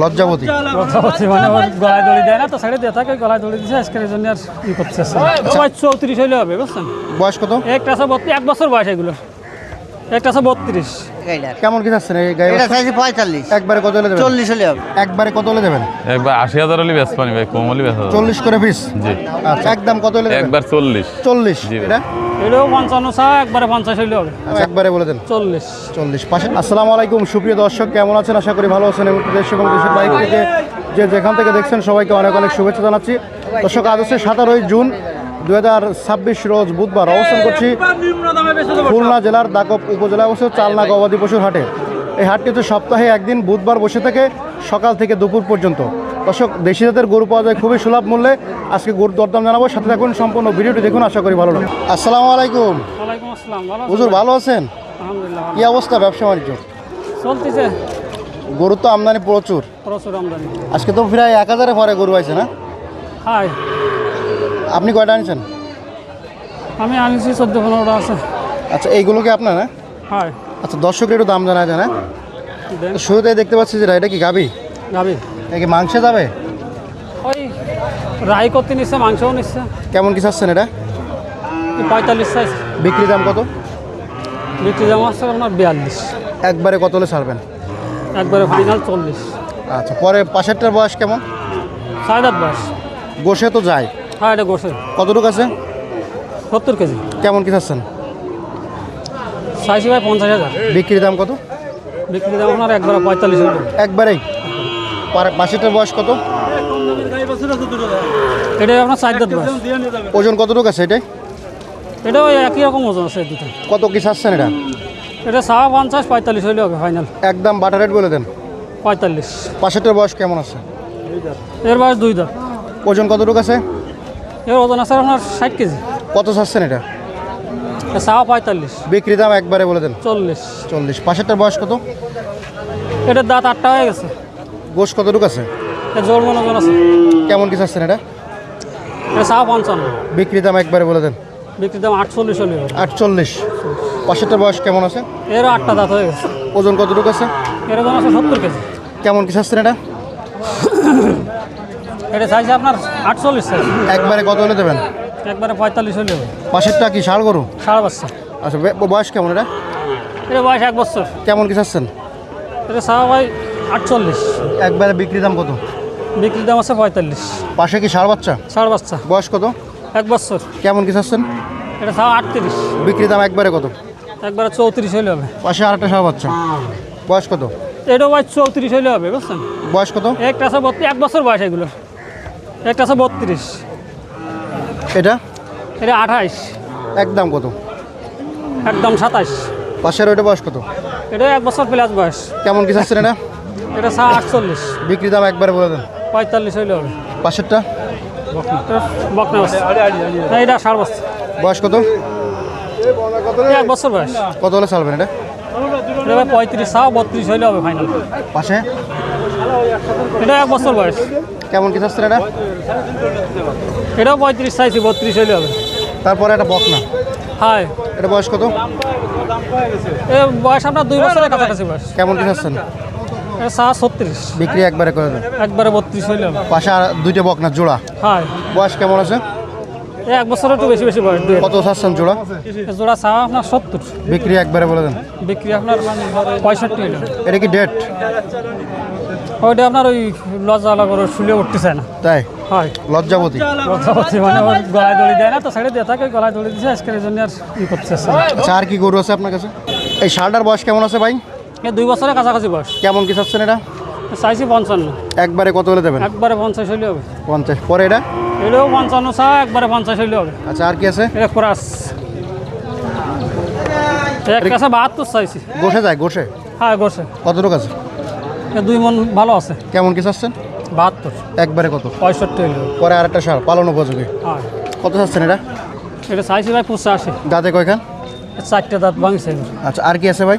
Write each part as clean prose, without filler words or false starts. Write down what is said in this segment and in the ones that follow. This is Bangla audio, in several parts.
লজ্জাবতী মানে ওর গলায় দড়ি দেয় না তো ছেড়ে দিয়ে থাকে, গলায় দড়ি দিচ্ছে আজকের জন্য আর ই করতেছে। 34 হইলে হবে বুঝছেন। বয়স কত? একটা আছে 32, 1 বছর বয়স এগুলো। একটা আছে 32। কেমন কি চাচ্ছেন এই গাই? এটা চাইছি 45। একবারে কত হলে দেবেন? 40 হলে হবে। একবারে কত হলে দেবেন? একবার 80,000 হলে বেশ পানি ভাই, কম হলে বেশ 40 করে পিস। জি। আচ্ছা একদম কত হলে দেবেন? একবার 40। 40। জি। এটা এটাও 55 চা, একবারে 50 হইলে হবে। আচ্ছা একবারে বলে দেন। 40। পাশে। আসসালামু আলাইকুম সুপ্রিয় দর্শক, কেমন আছেন? আশা করি ভালো আছেন এবং দেশ এবং দেশের বাইরে থেকে যে যেখান থেকে দেখছেন সবাইকে অনেক অনেক শুভেচ্ছা জানাচ্ছি। দর্শক আজ হচ্ছে 17 জুন 2026 রোজ বুধবার। অবস্থান করছি খুলনা জেলার দাকব উপজেলায় অবস্থিত চালনা গবাদি পশুর হাটে। এই হাটটি হচ্ছে সপ্তাহে একদিন বুধবার বসে থেকে সকাল থেকে দুপুর পর্যন্ত। দর্শক দেশি জাতের গরু পাওয়া যায় খুবই সুলভ মূল্যে। আজকে গরুর দরদাম জানাবো, সাথে থাকুন, সম্পূর্ণ ভিডিওটি দেখুন, আশা করি ভালো লাগবে। আসসালামু আলাইকুম। ওয়ালাইকুম আসসালাম। ভালো হুজুর ভালো আছেন? আলহামদুলিল্লাহ। কি অবস্থা ব্যবসা বাণিজ্য? চলতেছে, গরুর তো আমদানি প্রচুর। প্রচুর আমদানি। আজকে তো প্রায় 1000-এর পরে গরু আছে না? হাই, আপনি কয়টা আনছেন? আমি আনিছি 14-15টা আছে। আচ্ছা এইগুলো কি আপনার? না হাই আচ্ছা, দর্শকের একটু দাম জানা যায় না? দেন শুরুতেই দেখতে পাচ্ছি যে এটা কি গাবি? গাবি নাকি মাংসে যাবে? ওই রাই করতে নিচ্ছে, মাংসও নিচ্ছে। কেমন কি চাচ্ছেন এটা? 45 সাইজ। বিক্রি দাম কত? বিক্রি দাম আছে আপনার 42। একবারে কত হলে ছাড়বেন? একবারে ফাইনাল 40। আচ্ছা পরে পাশেরটার বয়স কেমন? 7.5 বয়স। গোশে তো যায়। হ্যাঁ, এটা গোসে কতটুকু আছে? 70 কেজি। কেমন কি চাচ্ছেন? চাইছি ভাই 50,000। বিক্রি দাম কত? বিক্রি দাম আপনার একবারে 45 হইল। একবারেই। পাশেরটার বয়স কত? এটা আপনার 4 বয়স। ওজন কতটুকু আছে এটাই? এটা ওই একই রকম ওজন আছে দুটো। কত কি চাচ্ছেন এটা? এটা 50, 45 হইলে হবে ফাইনাল। একদম বাটার রেট বলে দেন। 45। পাশেরটার বয়স কেমন আছে? এর বয়স 2 দাঁত। ওজন কতটুকু আছে? এর ওজন আছে আপনার 60 কেজি। কত চাচ্ছেন এটা? 45। বিক্রি দাম একবারে বলে দেন। 40। পাশেরটার বয়স কত? এটার দাঁত 8টা হয়ে গেছে। গোশ কতটুকু আছে? এর জোর মন ওজন আছে। কেমন কি চাচ্ছেন এটা? এটা 55। বিক্রি দাম একবারে বলে দেন। বিক্রি দাম 48 হলে হবে। 48। পাশেরটার বয়স কেমন আছে? এরও 8টা দাঁত হয়ে গেছে। ওজন কতটুকু আছে? এর ওজন আছে 70 কেজি। কেমন কি চাচ্ছেন এটা? এটা চাইছে আপনার 48 সাইজ। একবারে কত হলে দেবেন? একবারে 45 হলে হবে। পাশেরটা কি ষাঁড় গরু? সাড়ে বাচ্চা। আচ্ছা বয়স কেমন এটা? এটা বয়স 1 বছর। কেমন কি চাচ্ছেন? এটা সাড়ে ভাই 48। একবারে বিক্রি দাম কত? বিক্রির দাম আছে 45। পাশে কি ষাঁড় বাচ্চা? সাড়ে বাচ্চা। বয়স কত? 1 বছর। কেমন কি চাচ্ছেন? এটা সাড়ে 38। বিক্রি দাম একবারে কত? একবারে 34 হলে হবে। পাশে আরেকটা ষাঁড় বাচ্চা। বয়স কত? এটাও ভাই 34 হলে হবে বুঝছেন। বয়স কত? একটা আছে 1 বছর বয়স এগুলো। একটা আছে 32। এটা এটা 28। একদম কত? একদম 27। পাশের ওইটা বয়স কত? এটা 1 বছর প্লাস বয়স। কেমন কি চাচ্ছেন এটা? এটা সাড়ে 48। বিক্রি দাম একবারে বলে দেন। 45 হলে হবে। পাশেরটা বকনা বাচ্চা। না, এটা সাড়ে বছর। বয়স কত? 1 বছর বয়স। কত হলে ছাড়বেন এটা? এটা ভাই 35, সাড়ে 32 হলে হবে ফাইনাল। পাশে এটা 1 বছর বয়স। কেমন কি চাচ্ছেন এটা? এটাও 35 চাইছি, 32 হলে হবে। তারপরে একটা বকনা, হাই, এটা বয়স কত? এ বয়স আপনার 2 বছরের কাছাকাছি বয়স। কেমন কি চাচ্ছেন? এটা সাড়ে 36। বিক্রি একবারে করে দেন। একবারে 32 হলে হবে। পাশে আর দুইটা বকনা জোড়া। হাই, বয়স কেমন আছে? এই 1 বছরের একটু বেশি বয়স। কত চাচ্ছেন জোড়া? জোড়া সাড়ে আপনার 70। বিক্রি একবারে বলে দেন। বিক্রি আপনার 65 হলে হবে। এটা কি ডেট? ওইটা আপনার ওই লজ্জা করে শুলে উঠতে চায় না। তাই? হয়, লজ্জাবতী। মানে ওর গলায় দড়ি দেয় না তো ছেড়ে দিয়ে থাকে, গলায় দড়ি দিচ্ছে আজকের জন্য আর ই করতেছে। আচ্ছা আর কি গরু আছে আপনার কাছে? এই ষাঁড়টার বয়স কেমন আছে ভাই? 2 বছরের কাছাকাছি বয়স। কেমন কি চাচ্ছেন এটা? চাইছি 55। একবারে কত হলে দেবেন? একবারে 50 হলে হবে। 50। পরে এটা? এটাও 55 চা, একবারে 50 হলে হবে। আচ্ছা আর কি আছে? এটা ক্রাস। এক কাছে 72 চাইছি। গোশে যায় গোশে? হ্যাঁ, গোসে। কতটুকু আছে? 2 মন ভালো আছে। কেমন কি চাচ্ছেন? 72। একবারে কত? 65 হলে হবে। পরে আরেকটা ষাঁড় পালন উপযোগী। হ্যাঁ, কত চাচ্ছেন এটা? এটা চাইছি ভাই 85। দাঁতে কয়খান? 4টে দাঁত ভাঙছে। আচ্ছা আর কি আছে ভাই?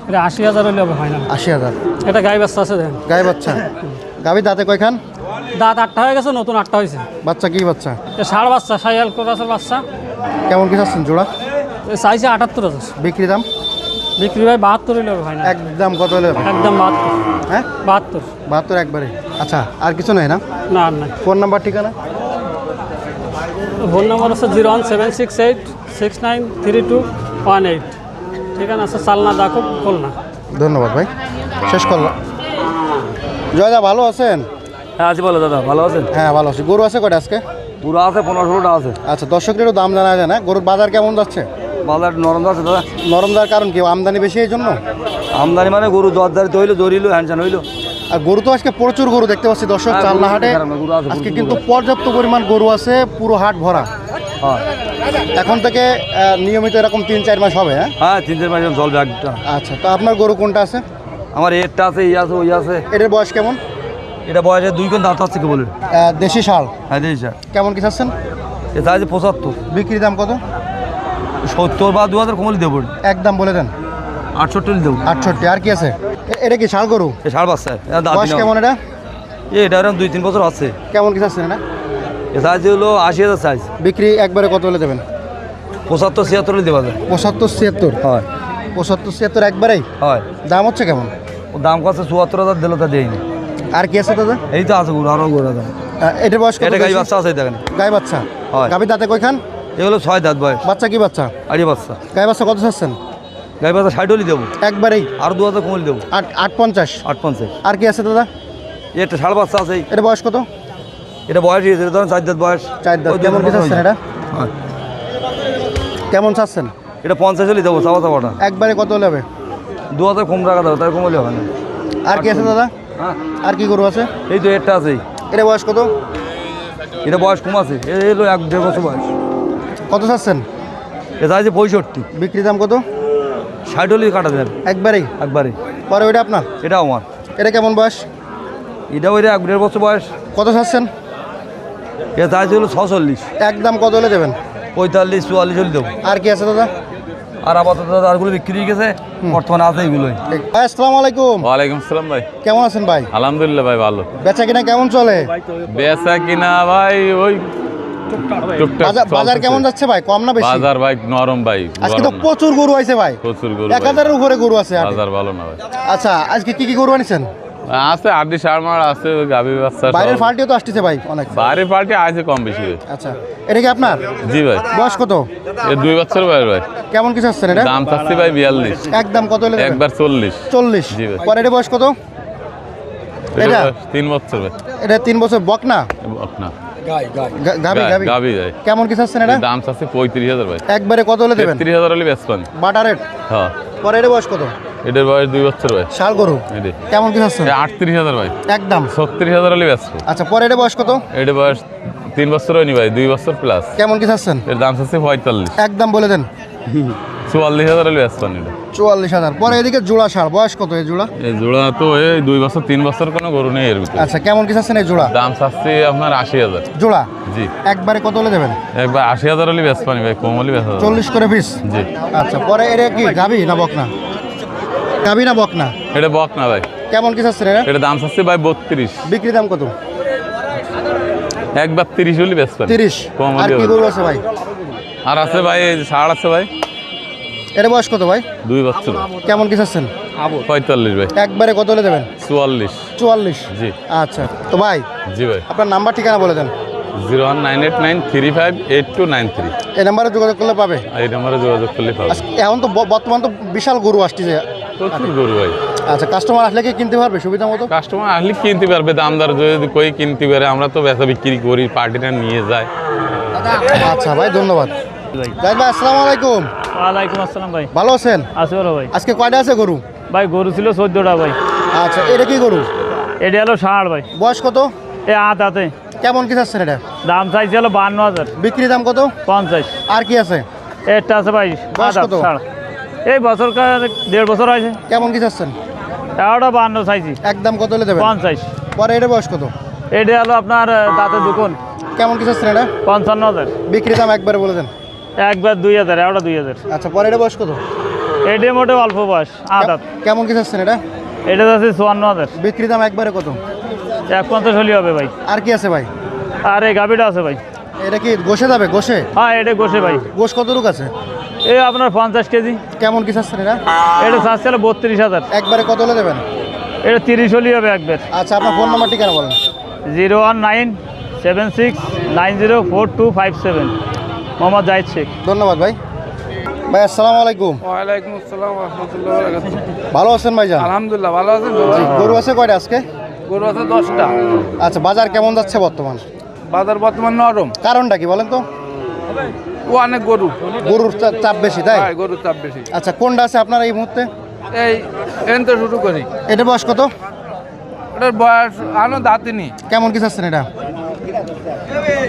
এটা 80,000 হলে হবে ফাইনাল। 80,000। এটা গাই বাচ্চা আছে দেখেন। গায়ে বাচ্চা? গাভী দাঁতে কয়খান? দাঁত 8টা হয়ে গেছে, নতুন 8টা হয়েছে। বাচ্চা কি বাচ্চা? এটা ষাঁড় বাচ্চা, শাহিয়াল ক্রসের বাচ্চা। কেমন কি চাচ্ছেন জোড়া? চাইছে 78,000। বিক্রি দাম? বিক্রি ভাই 72 হইলে হবে ভাই না একদম কত হলে হবে? একদম 72 হ্যাঁ 72 72 একবারে। আচ্ছা আর কিছু নাই না? না না ফোন নাম্বার ঠিকানা? ফোন নাম্বার আছে 01768693218 ঠিকানা আছে সালনা দাকো খুলনা। ধন্যবাদ ভাই, শেষ করলাম। জয়দা ভালো আছেন? হ্যাঁ আছি বলো দাদা, ভালো আছেন? হ্যাঁ ভালো আছি। গরু আছে কয়টা আজকে? পুরো আছে 15-16টা আছে। আচ্ছা দর্শকদের একটু দাম জানা যায় না, গরুর বাজার কেমন যাচ্ছে? বাজার নরম আছে দাদা। নরম দেওয়ার কারণ কি, আমদানি বেশি এই জন্য? আমদানি মানে গরু দরদারিতে হইলো, জরিলো হ্যান্ডসান হইলো। আর গরু তো আজকে প্রচুর গরু দেখতে পাচ্ছি দর্শক, হ্যাঁ, চালনা গরু হাটে খারাপ না, গরু আছে, আজকে প্রচুর কিন্তু গরু। পর্যাপ্ত পরিমাণ গরু আছে, পুরো হাট ভরা। হ্যাঁ এখন থেকে নিয়মিত এরকম 3-4 মাস হবে? হ্যাঁ হ্যাঁ 3-4 মাস চলবে একটা। আচ্ছা, তো আপনার গরু কোনটা আছে? আমার এরটা আছে, ই আছে, ওই আছে। এটার বয়স কেমন? এটা বয়সে 2 কোন দাঁত আছে কি বলে? দেশি ষাঁড়। হ্যাঁ দিয়েছি স্যার। কেমন কি চাচ্ছেন? এটা আছে 75। বিক্রি দাম কত? 70 বা 2000 কমলে দেবো। একদম বলে দেন। 68 দেবো। 68। আর কি আছে? এটা কি ষাঁড় গরু? এ 7.5 বয়স কেমন এটা? এটা এরকম 2-3 বছর আছে। কেমন কি চাচ্ছেন এটা? এটা আছে হলো 80,000 সাইজ। বিক্রি একবারে কত হলে দেবেন? 75-76 দেওয়া যায়। 75-76? হয় 75-76 একবারেই? হয়। দাম হচ্ছে কেমন? ও দাম কত? 74,000 দিল, তা দেয়নি। আর কি আছে দাদা? এই তো আছে গরু, আরও গরু আছে। এটার বয়স কত? এটা গাই বাচ্চা আছে, দেখেন। গাই বাচ্চা? হয়। গাভীর দাঁতে কয়খান? এগুলো 6 দাঁত বয়স। বাচ্চা কি বাচ্চা? আড়ি বাচ্চা। গাই বাচ্চা কত চাচ্ছেন? গাই বাচ্চা 60 দেবো। একবারেই? আর 2000 কমলে দেবো। 850? 850। আর কি আছে দাদা? এটা 6 বাচ্চা আছে। এটা বয়স কত? এটা বয়স হয়েছে ধরেন 4 দাঁত বয়স। 4 দাঁত। ওই কেমন কি 2 বছর চাচ্ছেন হয়েছে। এটা? হ্যাঁ। কেমন চাচ্ছেন? এটা 50 হলে দেবো, চাওয়া চাওয়াটা। একবারে কত হলে হবে? 2000 কম রাখা দেবো, তার কমলে হবে না। আর কি আছে দাদা? হ্যাঁ আর কি গরু আছে? এই তো এটা আছে। এটা বয়স কত? এটা বয়স কম আছে, এলো 1-1.5 বছর বয়স। কত চাচ্ছেন? এটা আছে 65। বিক্রি দাম কত? 60 হলে কাটা যাবে একবারেই? একবারে। পরে ওইটা আপনার? এটা আমার। এটা কেমন বয়স? এটা ওইটা 1-1.5 বছর বয়স। কত চাচ্ছেন? এটা আছে হলো 46। একদম কত হলে দেবেন? 45-44 হলে দেবো। আর কি আছে দাদা? আর আপাতত আরগুলো বিক্রি হয়ে গেছে, বর্তমানে আছে এইগুলোই। ভাই আসসালামু আলাইকুম। ওয়ালাইকুম সালাম ভাই। কেমন আছেন ভাই? আলহামদুলিল্লাহ ভাই ভালো। বেচা কিনা কেমন চলে? বেচা কিনা ভাই ওই টুকটাক বাজার চলতেছে। কেমন যাচ্ছে ভাই, কম না বেশি? বাজার ভাই নরম ভাই, আজকে তো গরম না। প্রচুর গরু আছে ভাই, প্রচুর গরু 1000-এর উপরে গরু আছে হাটে। বাজার ভালো না ভাই। আচ্ছা আজকে কি কি গরু আনিছেন? আছে আড্ডি সারমার আছে, ওই গাভী বাচ্চা সব। বাইরের পার্টিও তো আসতেছে ভাই অনেক। বাইরের পার্টি আছে কম বেশি ভাই। আচ্ছা এটা কি আপনার? জি ভাই। বয়স কত? এ 2 বছর বয়স ভাই। কেমন কি চাচ্ছেন এটা? দাম চাচ্ছি ভাই 42। একদম কত হলে দেবেন? একবার 40। 40? জি ভাই। পরে এটা বয়স কত? এটা এটা? 3 বছর ভাই। এটা 3 বছর বক না? আপনার গাবি গাবি? গাভী ভাই। কেমন কি চাচ্ছেন এটা? দাম চাচ্ছি 35,000 ভাই। একবারে কত হলে দেবেন? 33,000 হলে বেচবেন। বাটা রেট? হ্যাঁ। পরে এটা বয়স কত? এটার বয়স 2 বছর ভাই। শাল গরু? এটি কেমন কি চাচ্ছেন? 38,000 ভাই। একদম? 36,000 হলে বেচবো। আচ্ছা পরে এটা বয়স কত? এটার বয়স 3 বছর হয়নি ভাই, 2 বছর প্লাস। কেমন কি চাচ্ছেন? এর দাম চাচ্ছি 45। একদম বলে দেন। 44,000 হলে বেচবেন এটা। 44,000। পরে এদিকে জোড়া ষাঁড়, বয়স কত এই জোড়া? এই জোড়া তো এই 2 বছর 3 বছর কোনো গরু নেই এর ভিতরে। আচ্ছা কেমন কি চাচ্ছেন এই জোড়া? দাম চাচ্ছি আপনার 80,000। জোড়া? জি। একবারে কত হলে দেবেন? একবার 80,000 হলে বেচবেন ভাই, কম হলে বেচা যাবে। 40 করে পিস? জি। আচ্ছা পরে এটা কি গাবি না বক না? গাবি না বক না? এটা বক না ভাই। কেমন কি চাচ্ছেন এটা? এটা দাম চাচ্ছি ভাই 32। বিক্রি দাম কত? একবার 30 হলে বেচবেন। 30? কম আর হলে কি গরু আছে ভাই? আর আছে ভাই, এই যে ষাঁড় আছে ভাই, এটা বয়স কত ভাই? 2 বছর। কেমন কি চাচ্ছেন? 45 ভাই। একবারে কত হলে দেবেন? 44। 44? জি। আচ্ছা তো ভাই জি ভাই। আপনার নাম্বার ঠিকানা বলে দেন। 01989358293। এই নাম্বারে যোগাযোগ করলে পাবে? এই নম্বরে যোগাযোগ করলে পাবেন। এখন তো বর্তমান তো বিশাল গরু আসতেছে। প্রচুর গরু ভাই। আচ্ছা কাস্টমার আসলে কি কিনতে পারবে সুবিধা মতো? কাস্টমার আসলে কিনতে পারবে, দামদার যদি কই কিনতে পারে, আমরা তো বেচা বিক্রি করি, পার্টিটা নিয়ে যায়। আচ্ছা ভাই ধন্যবাদ। জাহিদ ভাই আসসালামু আলাইকুম। ওয়ালাইকুম আসসালাম ভাই। ভালো আছেন? আছি ভালো ভাই। আজকে কয়টা আছে গরু? ভাই গরু ছিল 14টা ভাই। আচ্ছা এটা কি গরু? এটা হলো ষাঁড় ভাই। বয়স কত? এ হাতে কেমন কি চাচ্ছেন এটা? দাম চাইছে হলো 52,000। বিক্রি দাম কত? 50। আর কি আছে? একটা আছে ভাই বয়স কত? ষাঁড়। এই বছর 1.5 বছর আছে। কেমন কি চাচ্ছেন? এগারোটা 52 চাইছি। একদম কত হলে দেবেন? 50। পরে এটা বয়স কত? এটা হলো আপনার দাঁতে দুকুন। কেমন কি চাচ্ছেন এটা? 55,000। বিক্রি দাম একবারে বলে দেন। একবার 2,000, এগারোটা 2,000। আচ্ছা পরে এটা বয়স কত? এটা মোটে অল্প বয়স, আদাত। কেমন কি চাচ্ছেন এটা? এটা আছে 54,000। বিক্রি দাম একবারে কত? 150 হলে হবে ভাই। আর কি আছে ভাই? আর এই গাভিটা আছে ভাই। এটা কি গোশে যাবে? গোশে? হ্যাঁ এটা গোসে ভাই। গোশ কত রুক আছে? এই আপনার 50 কেজি। কেমন কি চাচ্ছেন এটা? এটা চাচ্ছে 32,000। একবারে কত হলে দেবেন? এটা 30 হলেই হবে একবার। আচ্ছা, আপনার ফোন নাম্বারটি কেন বলেন? 01976904257, মোহাম্মদ জাহিদ শেখ। ধন্যবাদ ভাই। ভাই আসসালামু আলাইকুম। ওয়ালাইকুম আসসালাম ওয়া রাহমাতুল্লাহি ওয়া বারাকাতুহু। ভালো আছেন ভাইজান? আলহামদুলিল্লাহ ভালো আছেন জি, সবাই? গরু আছে কয়টা আজকে? গরু আছে 10টা। আচ্ছা, বাজার কেমন যাচ্ছে বর্তমান? বাজার বর্তমান নরম। কারণটা কি বলেন তো? ও অনেক গরু। গরুর চাপ বেশি, তাই? হয়, গরুর চাপ বেশি। আচ্ছা, কোনটা আছে আপনার এই মুহূর্তে? এই এনতে শুরু করি। এটা বয়স কত? ওটার বয়স আনো দাঁতিনি। কেমন কি চাচ্ছেন এটা?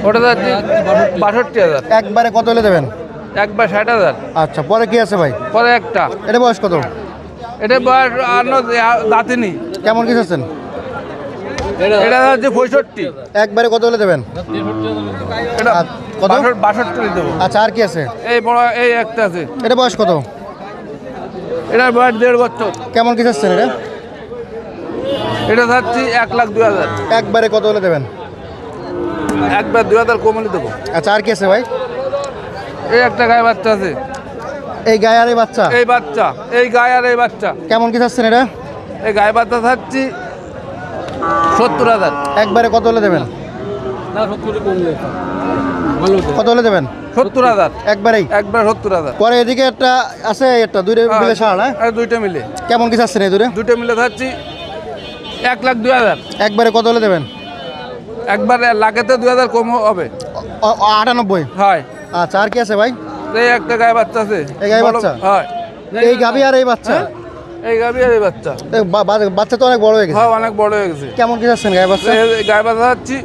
ওটা যাচ্ছে 62,000। একবারে কত হলে দেবেন? একবার 60,000। আচ্ছা, পরে কি আছে ভাই? পরে একটা। এটা বয়স কত? এটা বয়স আনো দাঁতিনি। কেমন কি চাচ্ছেন? এটা হচ্ছে 65। একবারে কত হলে দেবেন? এটা কত? 62 দেবো। আচ্ছা, আর কি আছে? এই বড় এই একটা আছে। এটা বয়স কত? এটার বয়স 1.5 বছর। কেমন কি চাচ্ছেন এটা? এটা যাচ্ছি 1,02,000। একবারে কত হলে দেবেন? একবার 2,000 কমলে দেবো। আচ্ছা, আর কি আছে ভাই? এই একটা গায়ে বাচ্চা আছে। এই গায়ে আর এই বাচ্চা? এই বাচ্চা, এই গায়ে আর এই বাচ্চা। কেমন কি চাচ্ছেন এটা? এই গায়ে বাচ্চা থাকছি 70,000। একবারে কত হলে দেবেন? কত হলে দেবেন? 70,000। একবারেই? একবার 70,000। পরে এদিকে একটা আছে, একটা দুইটা মিলে সার, হ্যাঁ? আর দুইটা মিলে। কেমন কি চাচ্ছেন এই দূরে? দুইটা মিলে থাকছি 1,02,000। একবারে কত হলে দেবেন? একবার লাখেতে 2,000 কম হবে। 98? হয়। আচ্ছা, আর কি আছে ভাই? এই একটা গায়ে বাচ্চা আছে। এই গায়ে বড়- বাচ্চা? হয়। এই গাভী আর এই বাচ্চা? এই গাভী আর এই বাচ্চা। বাচ্চা তো অনেক বড় হয়ে গেছে। হয়, অনেক বড় হয়ে গেছে। কেমন কি চাচ্ছেন গায়ে বাচ্চা? এই গায়ে বাচ্চা থাকছি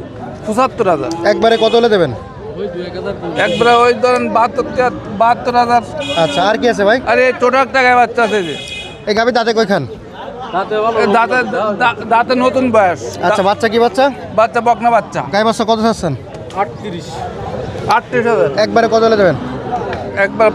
75,000। একবারে কত হলে দেবেন? একবারে ওই ধরেন 72,000। আচ্ছা, আর কি আছে ভাই? আর এই ছোট একটা গায়ে বাচ্চা আছে যে এই গাভী দাঁতে কয়খান? এই দাঁতে নতুন বয়স। আচ্ছা, বাচ্চা কি বাচ্চা? বাচ্চা বকনা বাচ্চা। গায়ে বাচ্চা কত চাচ্ছেন? 38,000। একবারে কত হলে দেবেন? একবার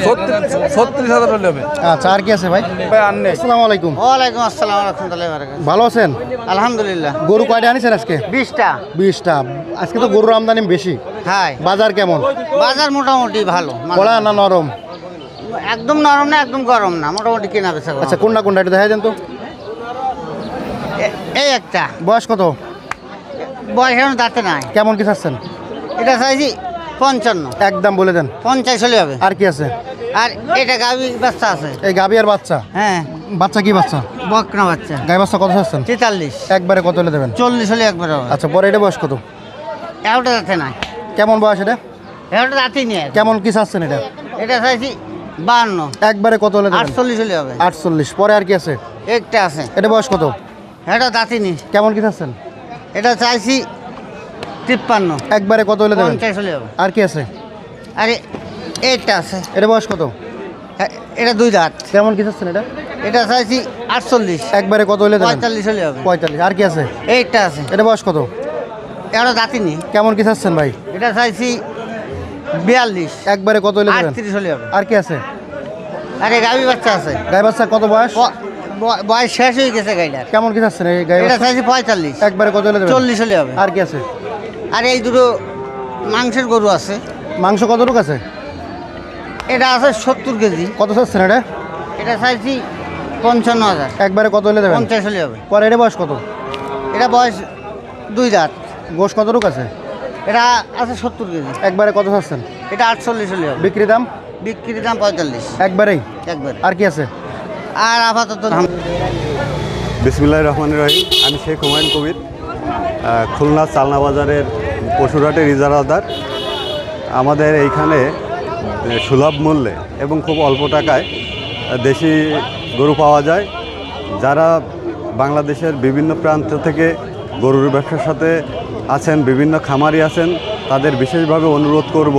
36,000 হলে হবে। আচ্ছা, আর কি আছে ভাই? ভাই আর নেই। আসসালামু আলাইকুম। ওয়ালাইকুম আসসালাম রাহমাতুল্লাহি ওয়া বারাকাতুহু। ভালো আছেন? আলহামদুলিল্লাহ। গরু কয়টা আনিছেন আজকে? 20টা। 20টা। আজকে তো গরুর আমদানি বেশি। হ্যাঁ, বাজার কেমন? বাজার মোটামুটি ভালো। কড়া না নরম? একদম নরম না, একদম গরম না, মোটামুটি কেনা বেচা করা। আচ্ছা, কোনটা এটা দেখাই দেন তো। এই একটা বয়স কত? বয়স এখন দাঁতে নাই। কেমন কি চাচ্ছেন? এটা চাইছি 55। একদম বলে দেন। 50 হলে হবে। আর কি আছে? আর এটা গাভী বাচ্চা আছে। এই গাভী আর বাচ্চা? হ্যাঁ, বাচ্চা কি বাচ্চা? বকনা বাচ্চা। গায়ে বাচ্চা কত চাচ্ছেন? 43। একবারে কত হলে দেবেন? 40 হলে একবার হবে। আচ্ছা, পরে এটা বয়স কত? এটা দাঁতে নাই। কেমন বয়স এটা? এটা দাঁতে নিয়ে। কেমন কি চাচ্ছেন এটা? এটা চাইছি 52। একবারে কত হলে দেবেন? 48 হলে হবে। 48। পরে আর কি আছে? একটা আছে। এটা বয়স কত? এটা দাঁতে নি। কেমন কি চাচ্ছেন? এটা চাইছি 53। একবারে কত হলে দেবেন? 50 হলে হবে। আর কি আছে? আরে এইটা আছে। এটা বয়স কত? এটা 2 দাঁত। কেমন কি চাচ্ছেন এটা? এটা চাইছি 48। একবারে কত হলে দেবেন? 45 হলে হবে। 45। আর কি আছে? এইটা আছে। এটা বয়স কত? এটা দাঁতিনি। কেমন কি চাচ্ছেন ভাই? এটা চাইছি 42। একবারে কত হলে দেবেন? 38 হলে হবে। আর কি আছে? আরে গাভী বাচ্চা আছে। গায়ে বাচ্চা কত বয়স? বয়স শেষ হয়ে গেছে গাইটার। কেমন কি চাচ্ছেন এই গায়ে এটা বাচ্চা? চাইছি 45। একবারে কত হলে দেবেন? 40 হলে হবে। আর কি আছে? আর এই দুটো মাংসের গরু আছে। মাংস কতটুকু আছে? এটা আছে 70 কেজি। কত চাচ্ছেন এটা? এটা চাইছি 55,000। একবারে কত হলে দেবেন? 50 হলে হবে। পরে এটা বয়স কত? এটা বয়স 2 দাঁত। গোশ কতটুকু আছে? এটা আছে 70 কেজি। একবারে কত চাচ্ছেন? এটা 48 হলে হবে। বিক্রি দাম? বিক্রির দাম 45। একবারেই? একবার। আর কি আছে? আর আপাতত বিসমিল্লাহির রহমানির রহিম। আমি শেখ হুমায়ুন কবির, খুলনা চালনা বাজারের পশুরহাটের ইজারাদার। আমাদের এইখানে সুলভ মূল্যে এবং খুব অল্প টাকায় দেশি গরু পাওয়া যায়। যারা বাংলাদেশের বিভিন্ন প্রান্ত থেকে গরুর ব্যবসার সাথে আছেন, বিভিন্ন খামারি আছেন, তাদের বিশেষভাবে অনুরোধ করব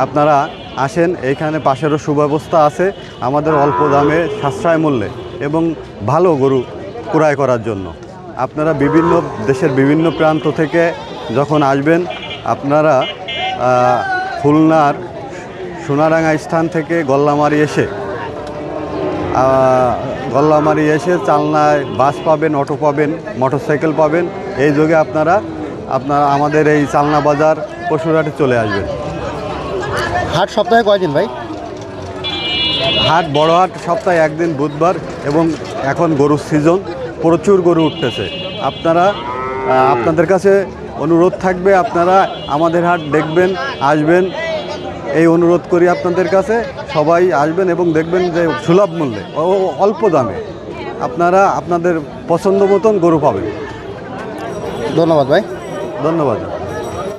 আপনারা আসেন। এইখানে পাশেরও সুব্যবস্থা আছে আমাদের অল্প দামে সাশ্রয় মূল্যে এবং ভালো গরু ক্রয় করার জন্য। আপনারা বিভিন্ন দেশের বিভিন্ন প্রান্ত থেকে যখন আসবেন, আপনারা খুলনার সোনারাঙ্গা স্থান থেকে গল্লামারি এসে চালনায় বাস পাবেন, অটো পাবেন, মোটরসাইকেল পাবেন। এই যোগে আপনারা আমাদের এই চালনা বাজার পশুরহাটে চলে আসবেন। হাট সপ্তাহে কয়দিন ভাই? হাট বড় হাট সপ্তাহে একদিন বুধবার এবং এখন গরুর সিজন প্রচুর গরু উঠতেছে। আপনারা আপনাদের কাছে অনুরোধ থাকবে, আপনারা আমাদের হাট দেখবেন, আসবেন, এই অনুরোধ করি আপনাদের কাছে। সবাই আসবেন এবং দেখবেন যে সুলভ মূল্যে ও অল্প দামে আপনারা আপনাদের পছন্দ মতন গরু পাবেন। ধন্যবাদ ভাই। ধন্যবাদ।